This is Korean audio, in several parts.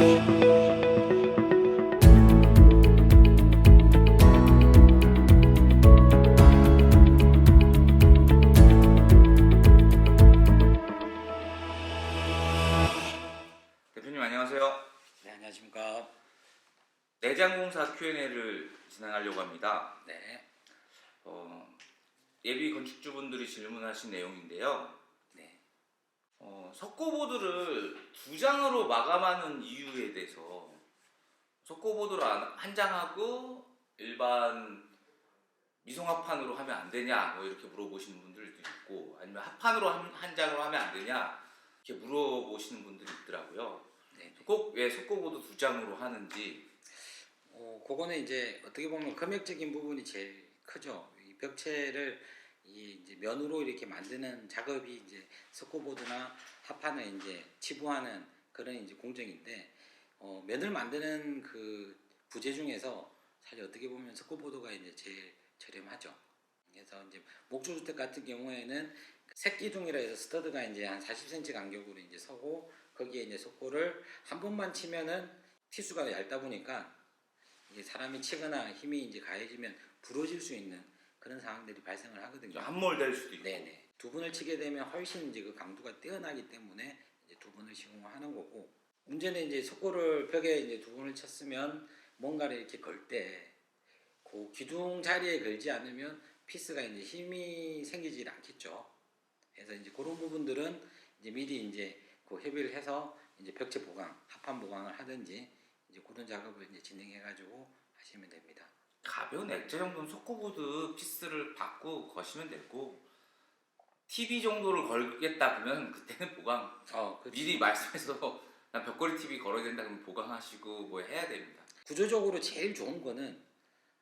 대표님 안녕하세요. 네, 안녕하십니까. 내장공사 Q&A를 진행하려고 합니다. 네. 예비 건축주분들이 질문하신 내용인데요. 네. 석고보드를 두 장으로 마감하는 이유에 대해서 석고보드를 한 장하고 일반 미송합판으로 하면 안 되냐 뭐 이렇게 물어보시는 분들도 있고, 아니면 합판으로 한 장으로 하면 안 되냐 이렇게 물어보시는 분들이 있더라고요. 네. 꼭 왜 석고보드 두 장으로 하는지. 그거는 이제 어떻게 보면 금액적인 부분이 제일 크죠. 이 벽체를 이제 면으로 이렇게 만드는 작업이 이제 석고보드나 합판을 이제 치부하는 그런 이제 공정인데, 면을 만드는 그 부재 중에서 사실 어떻게 보면 석고보드가 이제 제일 저렴하죠. 그래서 이제 목조주택 같은 경우에는 새끼둥이라 해서 스터드가 이제 한 40cm 간격으로 이제 서고, 거기에 이제 석고를 한 번만 치면은 티수가 얇다 보니까 이게 사람이 치거나 힘이 이제 가해지면 부러질 수 있는 그런 상황들이 발생을 하거든요. 함몰될 수도 있고. 네네. 두 분을 치게 되면 훨씬 이제 그 강도가 뛰어나기 때문에 이제 두 분을 시공하는 거고, 문제는 이제 석고를 벽에 이제 두 분을 쳤으면 뭔가를 이렇게 걸 때 그 기둥 자리에 걸지 않으면 피스가 이제 힘이 생기질 않겠죠. 그래서 이제 그런 부분들은 이제 미리 이제 그 협의를 해서 이제 벽체 보강, 합판 보강을 하든지 이제 그런 작업을 이제 진행해가지고 하시면 됩니다. 가벼운 액자 정도는 석고보드 피스를 받고 거시면 되고, TV 정도를 걸겠다 그러면 그때는 보강 미리 말씀해서 난 벽걸이 TV 걸어야 된다 그러면 보강하시고 뭐 해야 됩니다. 구조적으로 제일 좋은 거는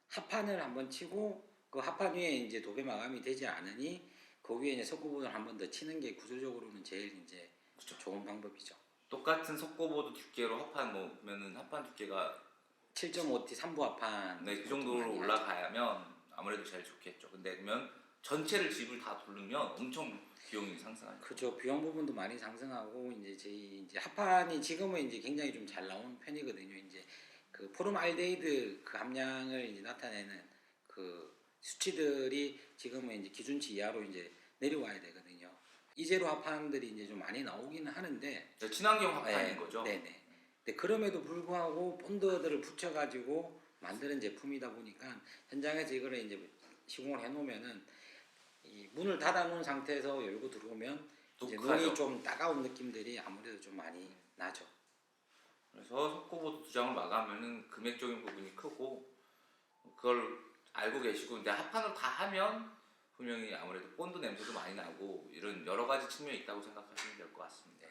합판을 한번 치고 그 합판 위에 이제 도배 마감이 되지 않으니 그 위에 이제 석고보드를 한 번 더 치는 게 구조적으로는 제일 이제 그렇죠. 좋은 방법이죠. 똑같은 석고보드 두께로 합판 놓으면은 합판 두께가 7.5T 3부 합판 그 정도로 올라가야면 아무래도 제일 좋겠죠. 근데 그러면 전체를 집을 다 돌리면 엄청 비용이 상승하죠. 그죠. 비용 부분도 많이 상승하고 이제 저희 이제 합판이 지금은 이제 굉장히 좀 잘 나오는 편이거든요. 이제 그 포름알데히드 그 함량을 이제 나타내는 그 수치들이 지금은 이제 기준치 이하로 이제 내려와야 되거든요. 이재로 합판들이 이제 좀 많이 나오기는 하는데, 친환경 합판인 거죠. 네네. 근데 그럼에도 불구하고 본드들을 붙여가지고 만드는 제품이다 보니까 현장에서 이거를 이제 시공을 해놓으면은 이 문을 닫아놓은 상태에서 열고 들어오면 이제 눈이 좀 따가운 느낌들이 아무래도 좀 많이 나죠. 그래서 석고보드 두 장을 마감하면은 금액적인 부분이 크고, 그걸 알고 계시고 이제 합판으로 다 하면 분명히 아무래도 본드 냄새도 많이 나고 이런 여러 가지 측면이 있다고 생각하시면 될 것 같습니다.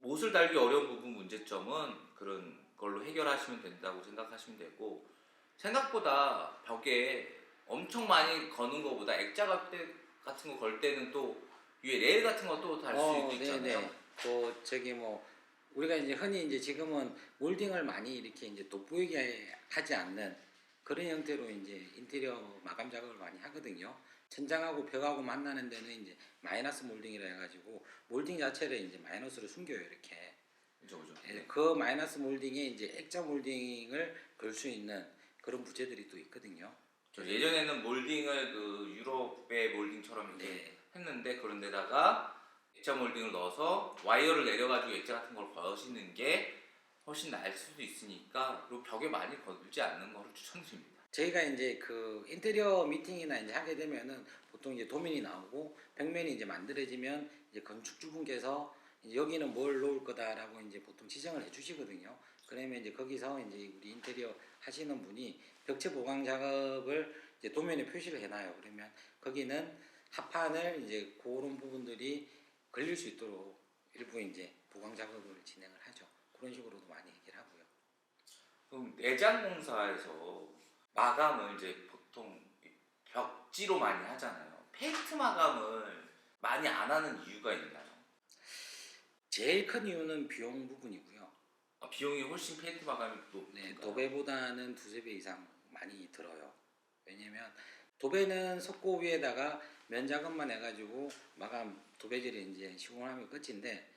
못을 달기 어려운 부분 문제점은 그런 걸로 해결하시면 된다고 생각하시면 되고, 생각보다 벽에 엄청 많이 거는 것보다 액자 같은 거 걸 때는 또 위에 레일 같은 것도 달 수 있잖아요. 네네. 또 저기 뭐 우리가 이제 흔히 이제 지금은 몰딩을 많이 이렇게 이제 돋보이게 하지 않는 그런 형태로 이제 인테리어 마감 작업을 많이 하거든요. 천장하고 벽하고 만나는 데는 이제 마이너스 몰딩이라 해가지고 몰딩 자체를 이제 마이너스로 숨겨요, 이렇게. 그죠. 그 마이너스 몰딩에 이제 액자 몰딩을 걸 수 있는 그런 부재들이 또 있거든요. 예전에는 몰딩을 그 유럽의 몰딩처럼 이렇게 했는데, 그런 데다가 액자 몰딩을 넣어서 와이어를 내려가지고 액자 같은 걸 거시는 게 훨씬 나을 수도 있으니까, 그리고 벽에 많이 걸지 않는 거를 추천드립니다. 저희가 이제 그 인테리어 미팅이나 이제 하게 되면은 보통 이제 도면이 나오고 벽면이 이제 만들어지면 이제 건축주분께서 이제 여기는 뭘 놓을 거다라고 이제 보통 지정을 해주시거든요. 그러면 이제 거기서 이제 우리 인테리어 하시는 분이 벽체 보강 작업을 이제 도면에 표시를 해놔요. 그러면 거기는 합판을 이제 그런 부분들이 걸릴 수 있도록 일부 이제 보강 작업을 진행을 하죠. 그런 식으로도 많이 얘기를 하고요. 그럼 내장공사에서 마감을 이제 보통 벽지로 많이 하잖아요. 페인트 마감을 많이 안 하는 이유가 있나요? 제일 큰 이유는 비용 부분이고요. 비용이 훨씬 페인트 마감이 네, 도배보다는 두세 배 이상 많이 들어요. 왜냐면 도배는 석고 위에다가 면 작업만 해가지고 마감 도배질을 이제 시공하면 끝인데,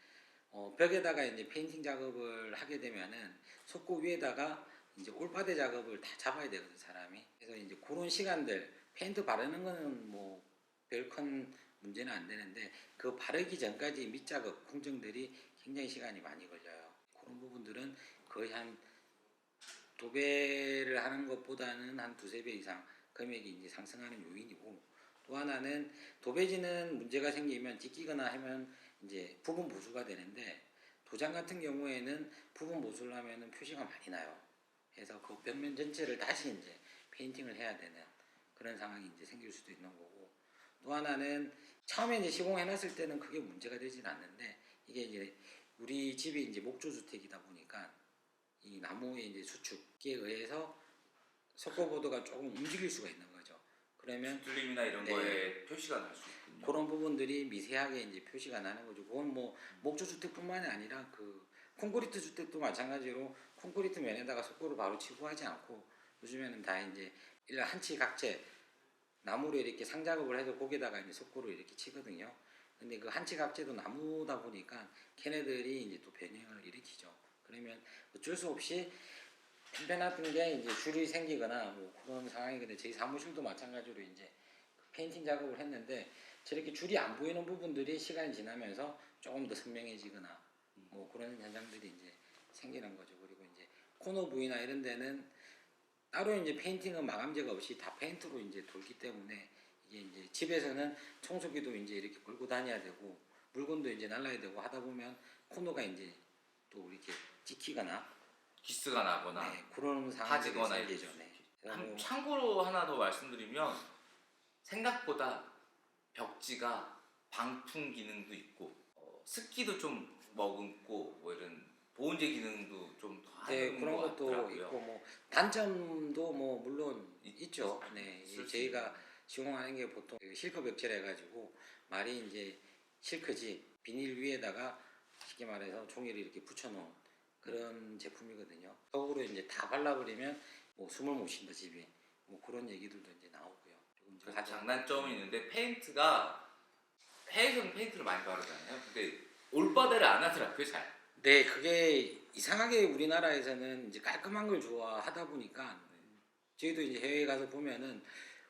벽에다가 이제 페인팅 작업을 하게 되면은 석고 위에다가 이제 올바데 작업을 다 잡아야 되거든 사람이. 그래서 이제 그런 시간들 페인트 바르는 거는 뭐 별 큰 문제는 안 되는데 그 바르기 전까지 밑작업 공정들이 굉장히 시간이 많이 걸려요. 그런 부분들은 거의 한 도배를 하는 것보다는 한 두세 배 이상 금액이 이제 상승하는 요인이고, 또 하나는 도배지는 문제가 생기면 찢기거나 하면 이제 부분 보수가 되는데, 도장 같은 경우에는 부분 보수를 하면은 표시가 많이 나요. 그래서 그 벽면 전체를 다시 이제 페인팅을 해야 되는 그런 상황이 이제 생길 수도 있는 거고, 또 하나는 처음에 이제 시공해놨을 때는 크게 문제가 되진 않는데, 이게 이제 우리 집이 이제 목조주택이다 보니까 이 나무의 이제 수축에 의해서 석고보드가 조금 움직일 수가 있는 거죠. 그러면 뚫림이나 이런 네. 거에 표시가 날 수 있군요. 그런 부분들이 미세하게 이제 표시가 나는 거죠. 그건 뭐 목조 주택뿐만이 아니라 그 콘크리트 주택도 마찬가지로 콘크리트 면에다가 석고를 바로 치고 하지 않고 요즘에는 다 이제 일반 한치 각재 나무로 이렇게 상작업을 해서 거기다가 이제 석고를 이렇게 치거든요. 근데 그 한치 각재도 나무다 보니까 걔네들이 이제 또 변형을 일으키죠. 그러면 어쩔 수 없이 편편했던 게 이제 줄이 생기거나 뭐 그런 상황이거든요. 저희 사무실도 마찬가지로 이제 페인팅 작업을 했는데 저렇게 줄이 안 보이는 부분들이 시간이 지나면서 조금 더 선명해지거나 뭐 그런 현상들이 이제 생기는 거죠. 그리고 이제 코너 부위나 이런 데는 따로 이제 페인팅은 마감제가 없이 다 페인트로 이제 돌기 때문에 이게 이제 집에서는 청소기도 이제 이렇게 끌고 다녀야 되고 물건도 이제 날라야 되고 하다 보면 코너가 이제 또 이렇게 찍히거나 기스가 나거나 네, 그런 상황들이 파지거나 생기죠. 이럴 네. 수 있죠. 참고로 하나 더 말씀드리면 생각보다 벽지가 방풍 기능도 있고 습기도 좀 머금고 뭐 이런 보온재 기능도 좀 더 네, 하는 그런 것 것도 같더라고요. 있고 뭐 단점도 뭐 물론 있죠. 네, 있을 수 저희가 시공하는 게 보통 실크 벽체라 해가지고 말이 이제 실크지 비닐 위에다가 쉽게 말해서 종이를 이렇게 붙여놓은 그런 제품이거든요. 거꾸로 이제 다 발라버리면 뭐 숨을 못 쉰다 집이 뭐 그런 얘기들도 이제 나오고요. 조금 그 가장 장단점이 있는데 페인트가 해외에서는 페인트를 많이 바르잖아요. 근데 올바다를 안 하더라고요 잘. 네, 그게 이상하게 우리나라에서는 이제 깔끔한 걸 좋아하다 보니까 저희도 이제 해외에 가서 보면은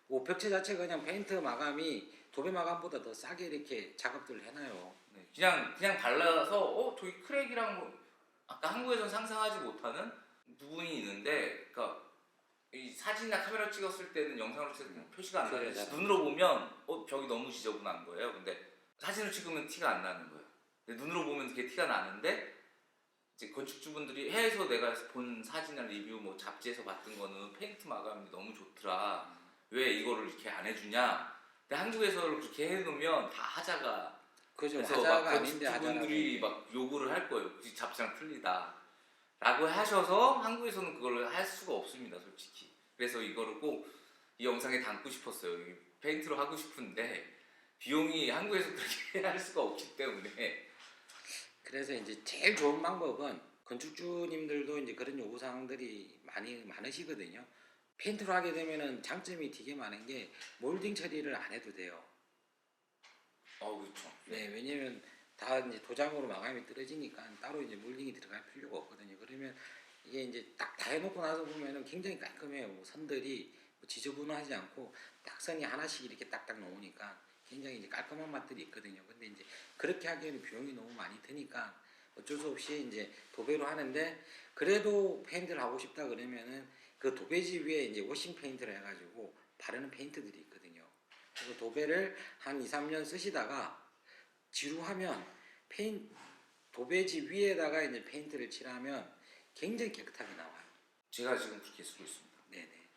뭐 벽체 자체가 그냥 페인트 마감이 도배 마감보다 더 싸게 이렇게 작업들을 해놔요. 네, 그냥 발라서 저기 크랙이랑 뭐 아까 한국에선 상상하지 못하는 부분이 있는데, 그러니까 이 사진이나 카메라 찍었을 때는 영상으로 찍을 때는 표시가 안 나는데 그래, 눈으로 보면 벽이 너무 지저분한 거예요. 근데 사진을 찍으면 티가 안 나는 거예요. 근데 눈으로 보면 그게 티가 나는데 이제 건축주분들이 해외에서 내가 본 사진이나 리뷰 뭐 잡지에서 봤던 거는 페인트 마감이 너무 좋더라. 왜 이거를 이렇게 안 해주냐? 근데 한국에서 그렇게 해놓으면 다 하자가 그죠. 그래서 하자가 막 아닌데 건축주분들이 하자라고. 막 욕을 할 거예요. 그 잡지랑 틀리다. 라고 하셔서 한국에서는 그걸 할 수가 없습니다, 솔직히. 그래서 이거를 꼭 이 영상에 담고 싶었어요. 이 페인트로 하고 싶은데 비용이 한국에서 그렇게 할 수가 없기 때문에. 그래서 이제 제일 좋은 방법은 건축주님들도 이제 그런 요구 사항들이 많이 많으시거든요. 페인트로 하게 되면은 장점이 되게 많은 게 몰딩 처리를 안 해도 돼요. 그렇죠. 네, 왜냐면 다 이제 도장으로 마감이 떨어지니까 따로 이제 몰딩이 들어갈 필요가 없거든요. 그러면 이게 이제 딱 다 해놓고 나서 보면은 굉장히 깔끔해요. 뭐 선들이 뭐 지저분하지 않고 딱 선이 하나씩 이렇게 딱딱 나오니까 굉장히 이제 깔끔한 맛들이 있거든요. 근데 이제 그렇게 하기에는 비용이 너무 많이 드니까 어쩔 수 없이 이제 도배로 하는데, 그래도 페인트를 하고 싶다 그러면은 그 도배지 위에 이제 워싱 페인트를 해가지고 바르는 페인트들이 있거든요. 그래서 도배를 한 2, 3년 쓰시다가 지루하면 도배지 위에다가 이제 페인트를 칠하면 굉장히 깨끗하게 나와요. 제가 지금 그렇게 쓰고 있습니다. 네네.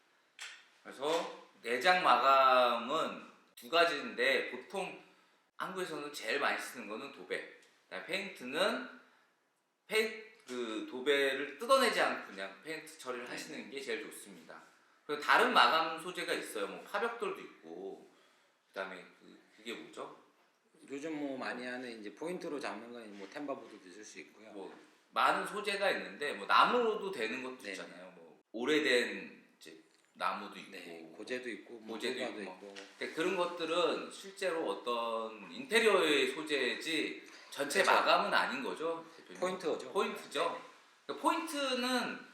그래서 내장 마감은 두 가지인데 보통 한국에서는 제일 많이 쓰는 거는 도배. 그다음에 페인트는 그 도배를 뜯어내지 않고 그냥 페인트 처리를 하시는 게 제일 좋습니다. 그리고 다른 마감 소재가 있어요. 뭐 파벽돌도 있고, 그다음에 그게 뭐죠? 요즘 뭐 많이 하는 이제 포인트로 잡는 건 뭐 템바보드도 있을 수 있고요. 뭐 많은 소재가 있는데 뭐 나무로도 되는 것도 네. 있잖아요. 뭐 오래된 이제 나무도 있고, 네, 고제도 있고, 뭐 고제도 노가도 있고, 있고. 근데 그런 것들은 실제로 어떤 인테리어의 소재지 전체 그렇죠. 마감은 아닌 거죠, 대표님? 포인트죠. 포인트죠. 그러니까 포인트는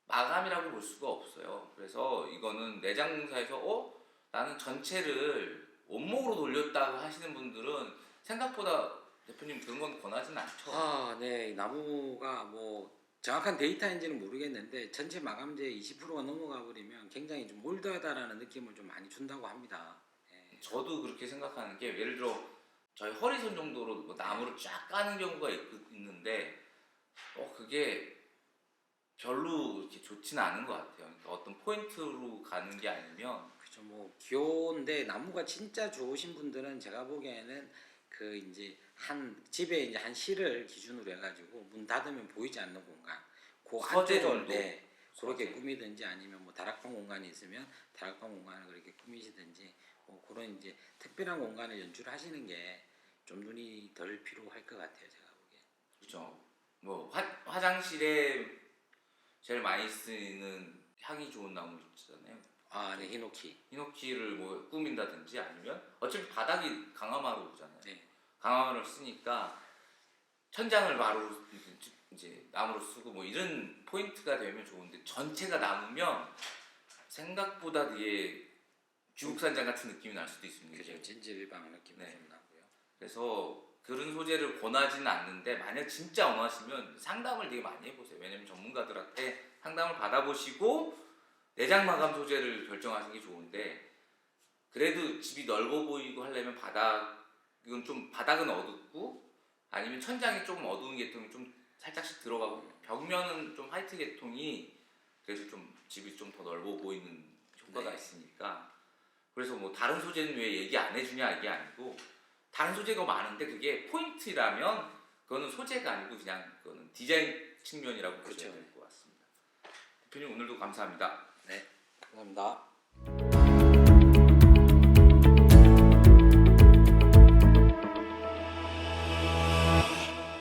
마감이라고 볼 수가 없어요. 그래서 이거는 내장공사에서 나는 전체를 원목으로 돌렸다고 하시는 분들은 생각보다 대표님 그런 건 권하지는 않죠. 네. 나무가 뭐 정확한 데이터인지는 모르겠는데 전체 마감재 20%가 넘어가 버리면 굉장히 좀 올드하다라는 느낌을 좀 많이 준다고 합니다. 예. 저도 그렇게 생각하는 게 예를 들어 저희 허리선 정도로 뭐 나무를 쫙 까는 경우가 있는데 그게 별로 이렇게 좋지는 않은 것 같아요. 그러니까 어떤 포인트로 가는 게 아니면 그죠. 뭐 귀여운데 나무가 진짜 좋으신 분들은 제가 보기에는 그 이제 한 집에 이제 한 실을 기준으로 해가지고 문 닫으면 보이지 않는 공간, 그 서재 안쪽을 정도? 네, 그렇게 서재. 꾸미든지 아니면 뭐 다락방 공간이 있으면 다락방 공간을 그렇게 꾸미시든지 뭐 그런 이제 특별한 공간을 연출하시는 게 좀 눈이 덜 필요할 것 같아요, 제가 보기에. 그렇죠. 뭐 화장실에 제일 많이 쓰이는 향이 좋은 나무 있잖아요. 네, 히노키를 뭐 꾸민다든지 아니면 어차피 바닥이 강화마루 오잖아요. 네, 강화마루를 쓰니까 천장을 마루 이제 나무로 쓰고 뭐 이런 포인트가 되면 좋은데 전체가 나무면 생각보다 되게 귀국산장 같은 느낌이 날 수도 있습니다. 그죠. 이게. 찜질방 느낌이 네. 좀 나고요. 그래서 그런 소재를 권하지는 않는데 만약 진짜 원하시면 상담을 되게 많이 해보세요. 왜냐면 전문가들한테 상담을 받아보시고 내장 마감 소재를 결정하시는 게 좋은데 그래도 집이 넓어 보이고 하려면 이건 좀 바닥은 어둡고 아니면 천장이 조금 어두운 계통이 좀 살짝씩 들어가고 벽면은 좀 화이트 계통이 그래서 좀 집이 좀 더 넓어 보이는 효과가 네. 있으니까 그래서 뭐 다른 소재는 왜 얘기 안 해주냐 이게 아니고 다른 소재가 많은데 그게 포인트라면 그거는 소재가 아니고 그냥 그거는 디자인 측면이라고 보셔야 그렇죠. 될 것 같습니다. 대표님 오늘도 감사합니다. 네, 감사합니다.